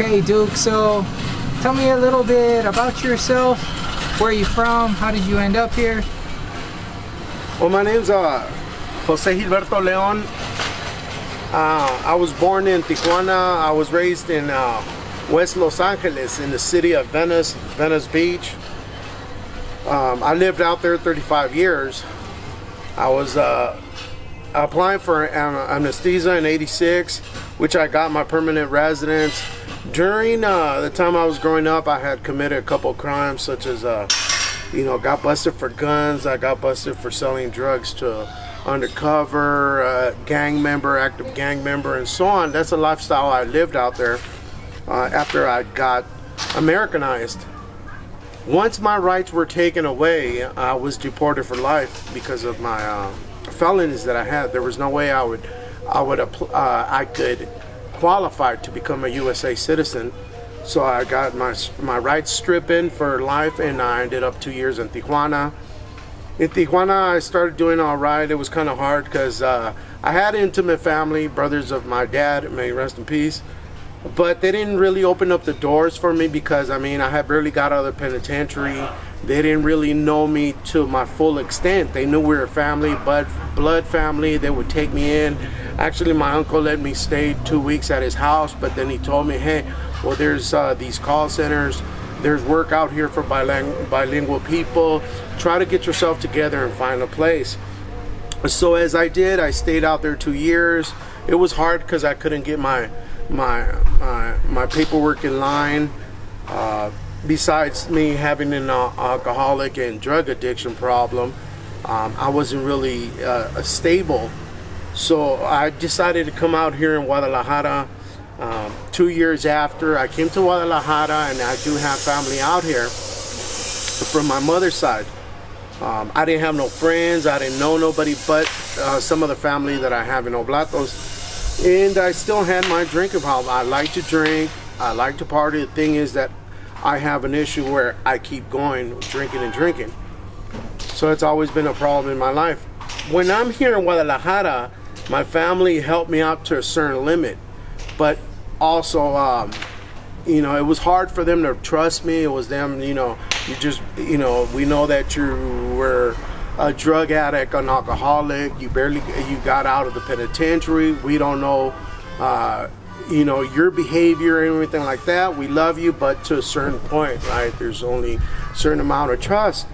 Okay, Duke, so tell me a little bit about yourself. Where are you from? How did you end up here? Well, my name's Jose Gilberto Leon. I was born in Tijuana. I was raised in West Los Angeles in the city of Venice, Venice Beach. I lived out there 35 years. I was applying for anesthesia in '86, which I got my permanent residence. During the time I was growing up, I had committed a couple crimes, such as got busted for guns. I got busted for selling drugs to undercover, gang member, active gang member, and so on. That's a lifestyle I lived out there after I got Americanized. Once my rights were taken away, I was deported for life because of my felonies that I had. There was no way I could qualify to become a USA citizen. So I got my rights stripped for life, and I ended up 2 years in Tijuana. In Tijuana, I started doing all right. It was kind of hard because I had an intimate family, brothers of my dad, may he rest in peace. But they didn't really open up the doors for me because, I had barely got out of the penitentiary. They didn't really know me to my full extent. They knew we were a family, but blood family. They would take me in. Actually, my uncle let me stay 2 weeks at his house, but then he told me, hey, well, there's these call centers. There's work out here for bilingual people. Try to get yourself together and find a place. So as I did, I stayed out there 2 years. It was hard because I couldn't get my paperwork in line. Besides me having an alcoholic and drug addiction problem, I wasn't really stable. So I decided to come out here in Guadalajara. 2 years after I came to Guadalajara, and I do have family out here from my mother's side. I didn't have no friends. I didn't know nobody but some of the family that I have in Oblatos. And I still had my drinking problem. I like to drink. I like to party. The thing is that I have an issue where I keep going, drinking and drinking. So it's always been a problem in my life. When I'm here in Guadalajara, my family helped me out to a certain limit. But also, it was hard for them to trust me. It was them, we know that you were a drug addict, an alcoholic. You got out of the penitentiary. We don't know, your behavior and everything like that. We love you, but to a certain point, right? There's only a certain amount of trust.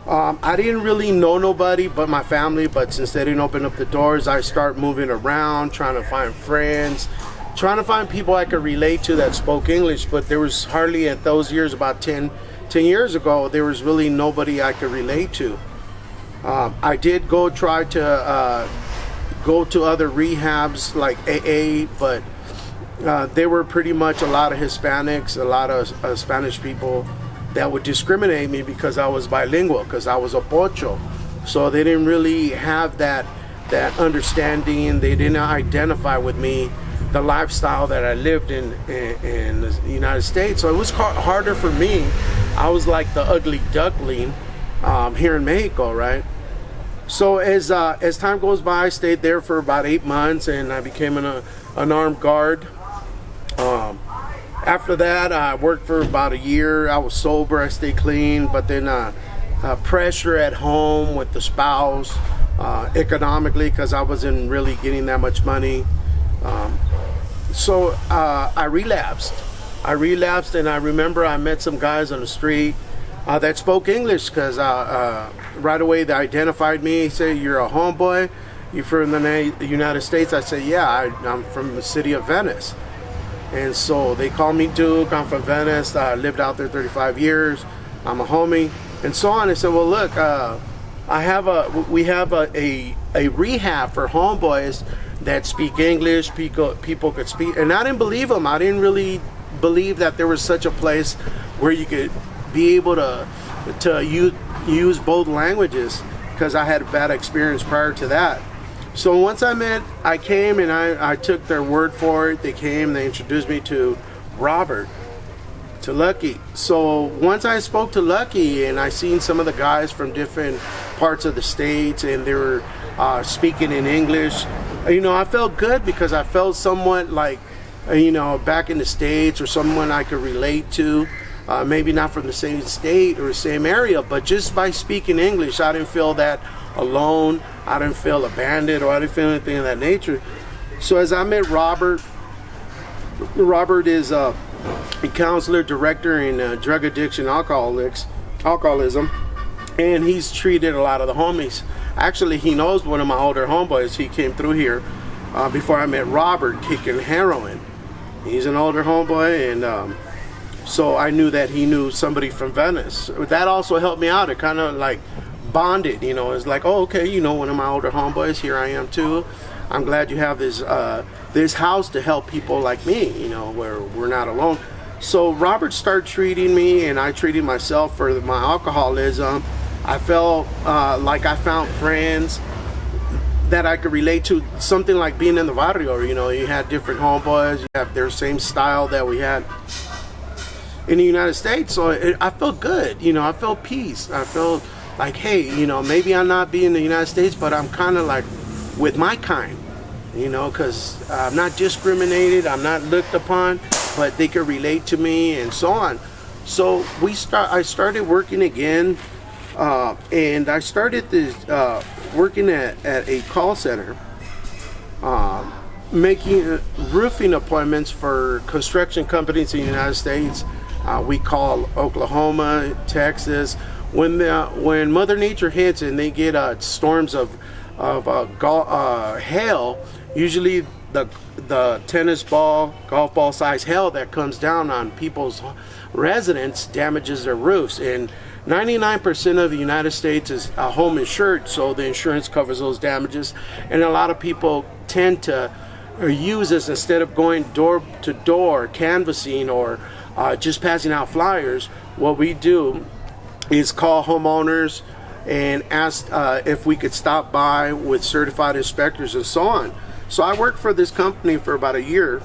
I didn't really know nobody but my family, but since they didn't open up the doors, I start moving around, trying to find friends, trying to find people I could relate to that spoke English. But there was hardly, at those years, about 10 years ago, there was really nobody I could relate to. I did try to go to other rehabs like AA, but they were pretty much a lot of Hispanics, a lot of Spanish people that would discriminate me because I was bilingual, because I was a pocho. So they didn't really have that understanding. They didn't identify with me, the lifestyle that I lived in the United States. So it was harder for me. I was like the ugly duckling here in Mexico, right? So as time goes by, I stayed there for about 8 months, and I became an armed guard. After that, I worked for about a year. I was sober, I stayed clean, but then pressure at home with the spouse, economically, because I wasn't really getting that much money. So I relapsed. And I remember I met some guys on the street that spoke English, because right away they identified me. He said, "You're a homeboy? You from the United States?" I said, "Yeah, I'm from the city of Venice." And so they call me Duke. I'm from Venice. I lived out there 35 years. I'm a homie, and so on. I said, "Well, look, we have a rehab for homeboys that speak English. People could speak." And I didn't believe them. I didn't really believe that there was such a place where you could be able to use both languages, because I had a bad experience prior to that. So once I came, and I took their word for it. They came, they introduced me to Robert, to Lucky. So once I spoke to Lucky, and I seen some of the guys from different parts of the states, and they were speaking in English, I felt good, because I felt somewhat like you know, back in the States, or someone I could relate to. Maybe not from the same state or the same area, but just by speaking English, I didn't feel that alone. I didn't feel abandoned, or I didn't feel anything of that nature. So as I met Robert, Robert is a counselor, director in drug addiction, alcoholism, and he's treated a lot of the homies. Actually, he knows one of my older homeboys. He came through here before I met Robert, kicking heroin. He's an older homeboy, and so I knew that he knew somebody from Venice. That also helped me out. It kind of like bonded, you know. It's like, oh, okay, you know, one of my older homeboys. Here I am too. I'm glad you have this house to help people like me, you know, where we're not alone. So Robert started treating me, and I treated myself for my alcoholism. I felt like I found friends that I could relate to, something like being in the barrio. You know, you had different homeboys, you have their same style that we had in the United States. So I felt good, you know, I felt peace. I felt like, hey, you know, maybe I'm not being in the United States, but I'm kind of like with my kind, you know, because I'm not discriminated, I'm not looked upon, but they could relate to me and so on. So I started working again, and I started this working at a call center, making roofing appointments for construction companies in the United States. We call Oklahoma, Texas. When Mother Nature hits and they get storms of hail, usually the tennis ball, golf ball size hail that comes down on people's residents damages their roofs. And 99% of the United States is home insured, so the insurance covers those damages. And a lot of people tend to use this instead of going door to door canvassing or just passing out flyers. What we do is call homeowners and ask if we could stop by with certified inspectors and so on. So I worked for this company for about a year,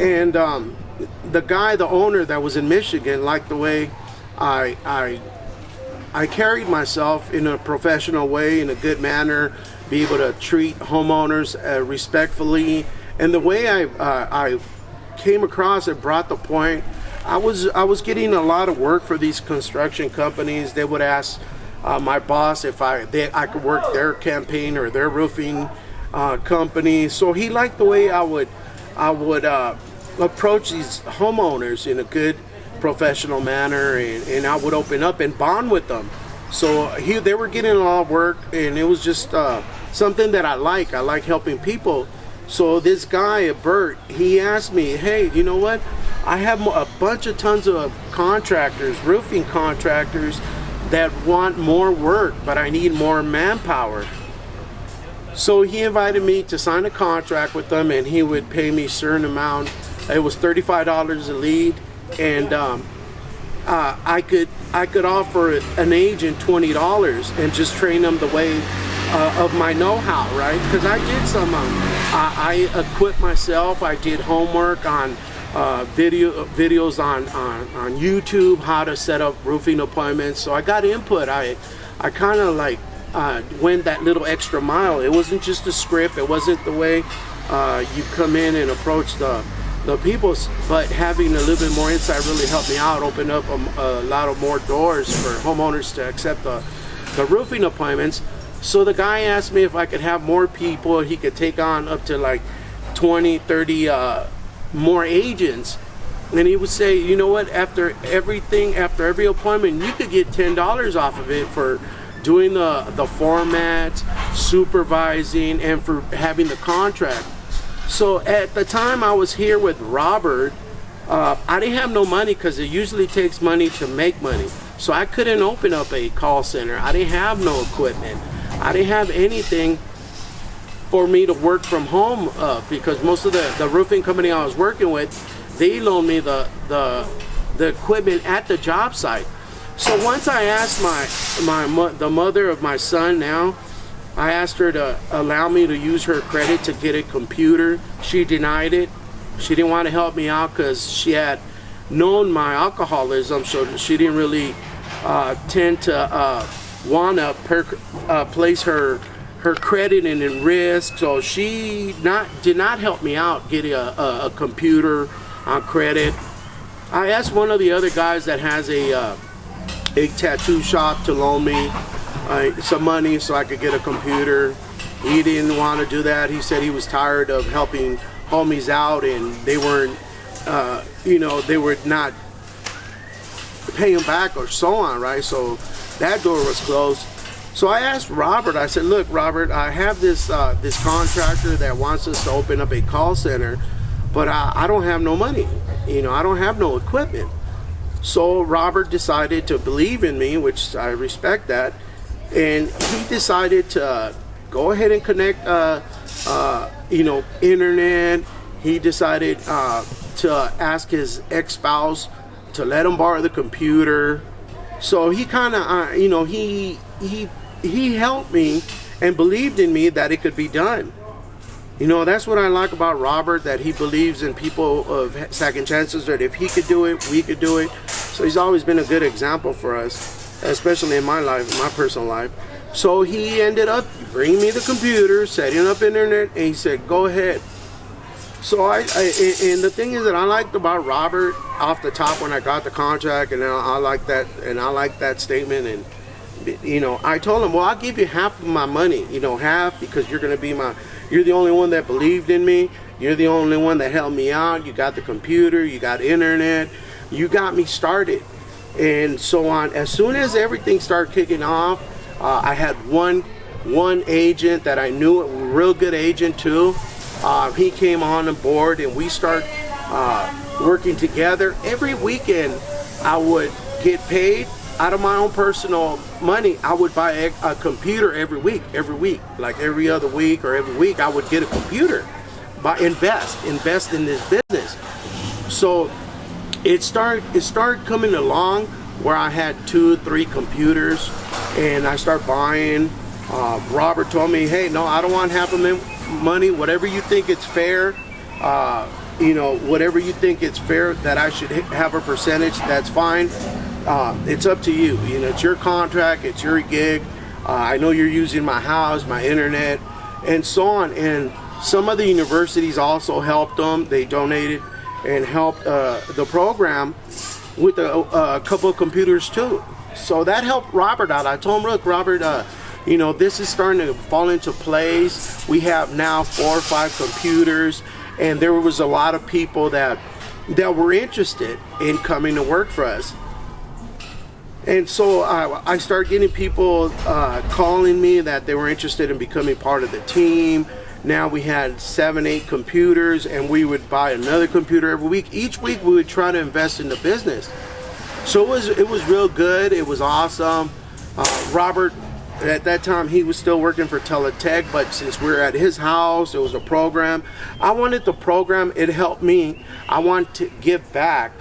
and the owner that was in Michigan, liked the way I carried myself in a professional way, in a good manner, be able to treat homeowners respectfully, and the way I came across and brought the point. I was getting a lot of work for these construction companies. They would ask my boss if I could work their campaign or their roofing company. So he liked the way I would approach these homeowners in a good professional manner, and I would open up and bond with them. So they were getting a lot of work, and it was just something that I like. I like helping people. So this guy, Bert, he asked me, hey, you know what? I have a bunch of tons of contractors, roofing contractors, that want more work, but I need more manpower. So he invited me to sign a contract with them, and he would pay me a certain amount. It was $35 a lead, and I could offer an agent $20 and just train them the way of my know-how, right? Because I did some, I equipped myself. I did homework on videos on YouTube, how to set up roofing appointments. So I got input. I kind of like went that little extra mile. It wasn't just a script. It wasn't the way you come in and approach the people, but having a little bit more insight really helped me out, open up a lot of more doors for homeowners to accept the roofing appointments. So the guy asked me if I could have more people. He could take on up to like 20, 30 more agents, and he would say, you know what, after every appointment, you could get $10 off of it for doing the formats, supervising, and for having the contract. So at the time I was here with Robert, I didn't have no money, because it usually takes money to make money. So I couldn't open up a call center. I didn't have no equipment. I didn't have anything for me to work from home, because most of the roofing company I was working with, they loaned me the equipment at the job site. So once I asked the mother of my son now, I asked her to allow me to use her credit to get a computer. She denied it. She didn't want to help me out because she had known my alcoholism, so she didn't really tend to want to place her her credit and in risk, so she did not help me out getting a computer on credit. I asked one of the other guys that has a tattoo shop to loan me some money so I could get a computer. He didn't want to do that. He said he was tired of helping homies out, and they weren't, they were not paying back or so on, right? So that door was closed. So I asked Robert, I said, look, Robert, I have this contractor that wants us to open up a call center, but I don't have no money. I don't have no equipment. So Robert decided to believe in me, which I respect that, and he decided to go ahead and connect, internet. He decided to ask his ex-spouse to let him borrow the computer. So he kind of, he helped me and believed in me that it could be done. That's what I like about Robert, that he believes in people of second chances, that if he could do it, we could do it. So he's always been a good example for us, especially in my life, my personal life. So he ended up bringing me the computer, setting up internet, and he said, go ahead. So and the thing is that I liked about Robert off the top when I got the contract, and I like that statement, and I told him, well, I'll give you half of my money, half, because you're the only one that believed in me. You're the only one that helped me out. You got the computer, you got internet, you got me started, and so on. As soon as everything started kicking off, I had one agent that I knew, a real good agent too. He came on board, and we start working together. Every weekend I would get paid out of my own personal money. I would buy a computer every week, like every other week or every week I would get a computer. Invest in this business. So it started coming along where I had 2-3 computers, and I start buying. Robert told me, hey, no, I don't want half of money. Whatever you think it's fair, whatever you think it's fair that I should have a percentage, that's fine. It's up to you. It's your contract, it's your gig. I know you're using my house, my internet, and so on. And some of the universities also helped them. They donated and helped the program with a couple of computers too. So that helped Robert out. I told him, look, Robert, this is starting to fall into place. We have now 4 or 5 computers, and there was a lot of people that were interested in coming to work for us. And so I started getting people calling me that they were interested in becoming part of the team. Now we had 7-8 computers, and we would buy another computer every week. Each week we would try to invest in the business. So it was real good. It was awesome. Robert, at that time, he was still working for Teletech, but since we were at his house, it was a program. I wanted the program. It helped me. I want to give back.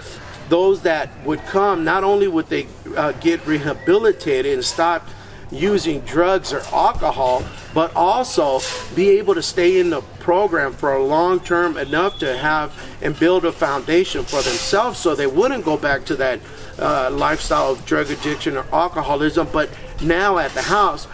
Those that would come, not only would they get rehabilitated and stop using drugs or alcohol, but also be able to stay in the program for a long term, enough to have and build a foundation for themselves, so they wouldn't go back to that lifestyle of drug addiction or alcoholism. But now at the house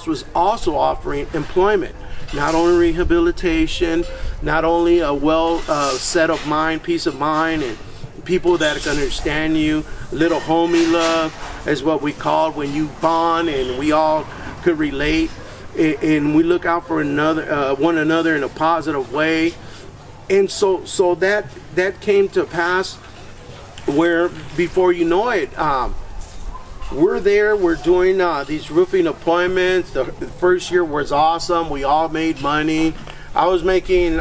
was also offering employment, not only rehabilitation, not only a well set of mind, peace of mind, and people that can understand you. Little homie love is what we called when you bond and we all could relate, and we look out for one another in a positive way. And so that came to pass, where before you know it, we're doing these roofing appointments. The first year was awesome. We all made money. I was making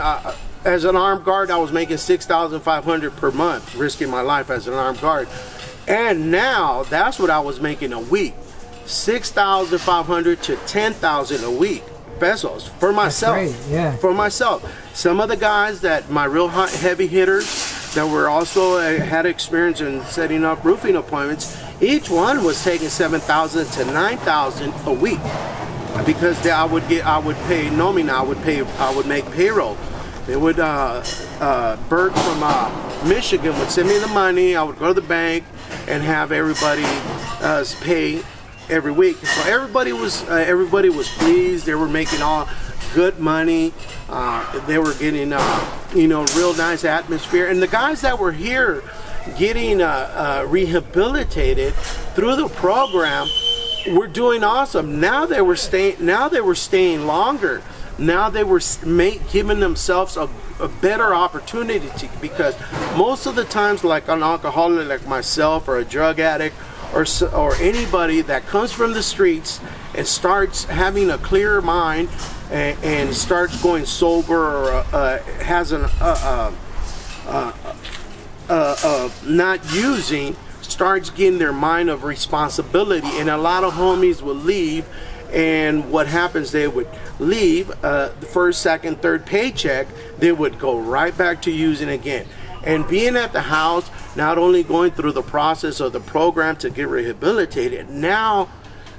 as an armed guard, I was making $6,500 per month, risking my life as an armed guard. And now that's what I was making a week, $6,500 to $10,000 a week, pesos, for myself. That's great, yeah. For myself. Some of the guys that my real heavy hitters that were also had experience in setting up roofing appointments, each one was taking $7,000 to $9,000 a week, because I would pay nomina, I would make payroll. They would, Bert from Michigan would send me the money. I would go to the bank and have everybody pay every week. So everybody was pleased. They were making all good money. They were getting real nice atmosphere. And the guys that were here getting rehabilitated through the program were doing awesome. Now they were staying longer. Now they were giving themselves a better opportunity because most of the times, like an alcoholic like myself or a drug addict or anybody that comes from the streets and starts having a clearer mind and starts going sober or has not using, starts getting their mind of responsibility, and a lot of homies will leave. And what happens, they would leave the first, second, third paycheck, they would go right back to using again. And being at the house, not only going through the process of the program to get rehabilitated, now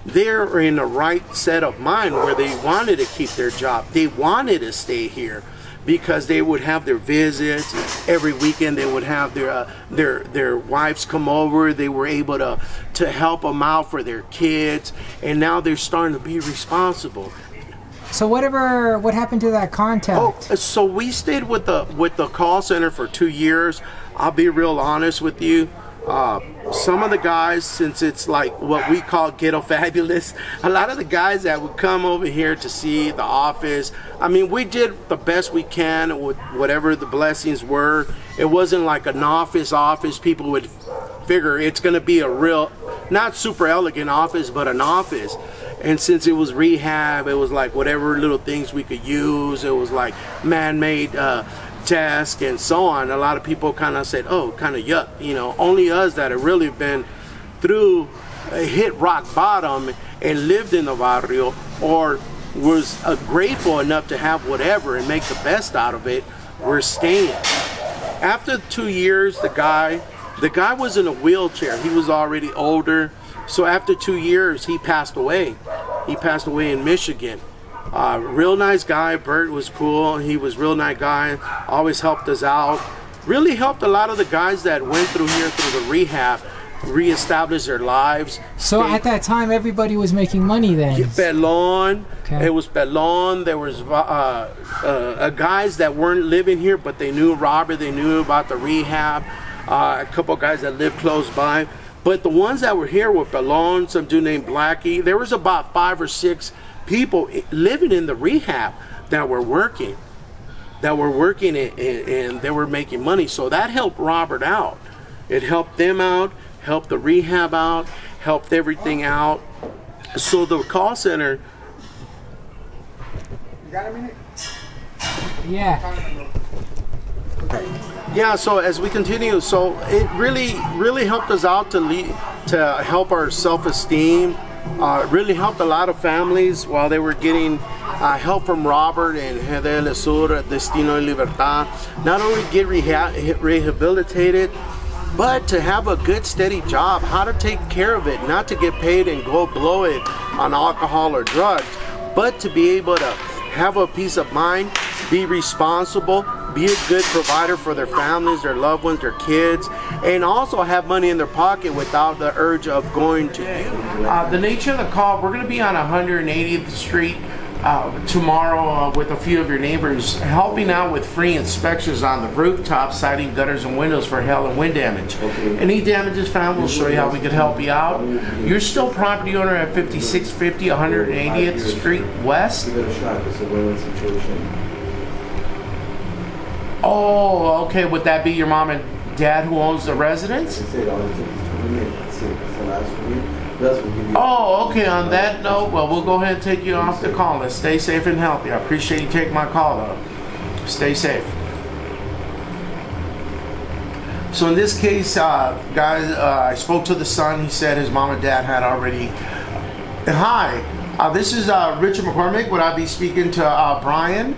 they're in the right set of mind where they wanted to keep their job. They wanted to stay here because they would have their visits every weekend. They would have their wives come over. They were able to help them out for their kids, and now they're starting to be responsible. So what happened to that contact? Oh, so we stayed with the call center for 2 years. I'll be real honest with you. Some of the guys, since it's like what we call ghetto fabulous, a lot of the guys that would come over here to see the office, I mean, we did the best we can with whatever the blessings were. It wasn't like an office. People would figure it's going to be a real, not super elegant office, but an office. And since it was rehab, it was like whatever little things we could use. It was like man-made desk and so on. A lot of people kind of said, oh, kind of yuck. Only us that have really been through, hit rock bottom and lived in the barrio, or was grateful enough to have whatever and make the best out of it, were staying. After 2 years, the guy was in a wheelchair. He was already older. So after 2 years, he passed away. He passed away in Michigan. Real nice guy. Bert was cool. He was a real nice guy. Always helped us out. Really helped a lot of the guys that went through here through the rehab reestablish their lives. So at that time, everybody was making money then? Pelon. Okay. It was Pelon. There was guys that weren't living here, but they knew Robert. They knew about the rehab. A couple guys that lived close by. But the ones that were here were Pelon, some dude named Blackie. There was about 5 or 6 people living in the rehab that were working and they were making money. So that helped Robert out. It helped them out, helped the rehab out, helped everything out. So the call center. You got a minute? Yeah. Yeah, so as we continue, so it really helped us out to help our self-esteem. Really helped a lot of families while they were getting help from Robert and GDL SUR, Destino y Libertad. Not only get rehabilitated, but to have a good steady job, how to take care of it, not to get paid and go blow it on alcohol or drugs, but to be able to have a peace of mind, be responsible, be a good provider for their families, their loved ones, their kids, and also have money in their pocket without the urge of going to you. The nature of the call, we're going to be on 180th Street tomorrow with a few of your neighbors, helping out with free inspections on the rooftop, siding, gutters, and windows for hail and wind damage. Okay. Any damages found, we'll show you how we can help you out. You're still property owner at 5650 180th Street West. Oh, okay. Would that be your mom and dad who owns the residence? Oh, okay. On that note, well, we'll go ahead and take you off the call list. Stay safe and healthy. I appreciate you taking my call, though. Stay safe. So in this case, guys, I spoke to the son. He said his mom and dad had already. Hi, this is Richard McCormick. Would I be speaking to Brian?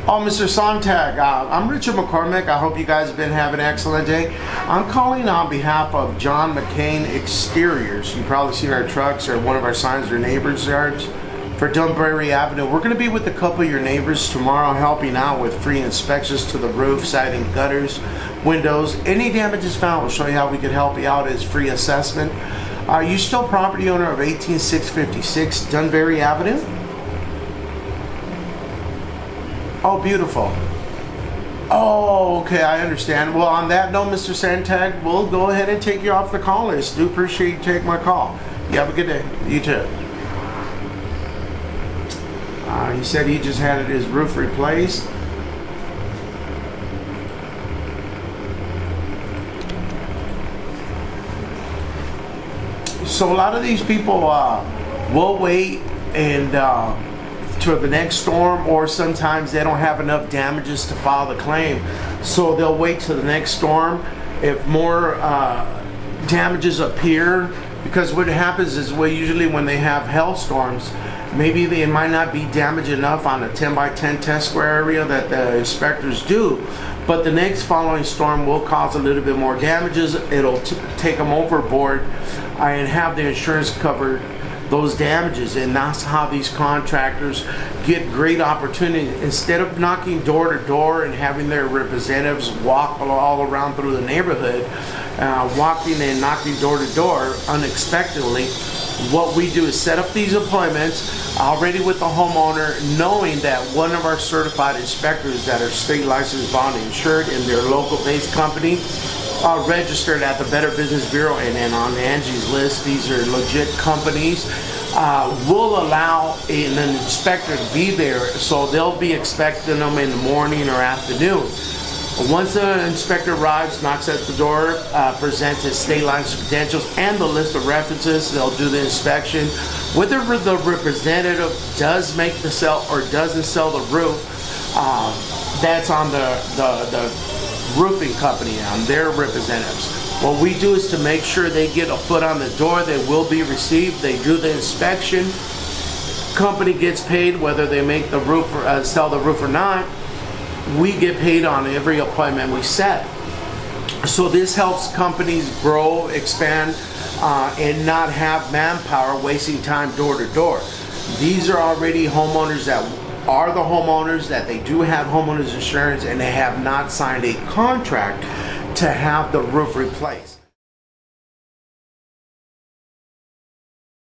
Oh, Mr. Sontag, I'm Richard McCormick. I hope you guys have been having an excellent day. I'm calling on behalf of John McCain Exteriors. You probably seen our trucks or one of our signs or neighbors' yards for Dunbury Avenue. We're going to be with a couple of your neighbors tomorrow, helping out with free inspections to the roof, siding, gutters, windows. Any damages found, we'll show you how we can help you out as free assessment. Are you still property owner of 18656 Dunbury Avenue? Oh, beautiful. Oh, okay, I understand. Well, on that note, Mr. Santag, we'll go ahead and take you off the call list. Do appreciate you taking my call. You have a good day. You too. He said he just had his roof replaced. So a lot of these people will wait and to the next storm, or sometimes they don't have enough damages to file the claim, so they'll wait to the next storm. If more damages appear, because what happens is, well, usually when they have hailstorms, maybe they might not be damaged enough on a 10 by 10 test square area that the inspectors do, but the next following storm will cause a little bit more damages. It'll take them overboard and have the insurance cover those damages. And that's how these contractors get great opportunity. Instead of knocking door to door and having their representatives walk all around through the neighborhood, walking and knocking door to door unexpectedly, what we do is set up these appointments already with the homeowner, knowing that one of our certified inspectors that are state licensed, bond insured in their local based company, registered at the Better Business Bureau and on Angie's list. These are legit companies. Will allow an inspector to be there, so they'll be expecting them in the morning or afternoon. Once the inspector arrives, knocks at the door, presents his state license credentials and the list of references, they'll do the inspection. Whether the representative does make the sell or doesn't sell the roof, that's on the roofing company, on their representatives. What we do is to make sure they get a foot on the door. They will be received. They do the inspection. Company gets paid whether they make the roof or sell the roof or not. We get paid on every appointment we set. So this helps companies grow, expand, and not have manpower wasting time door to door. These are already homeowners that are the homeowners, that they do have homeowners insurance, and they have not signed a contract to have the roof replaced.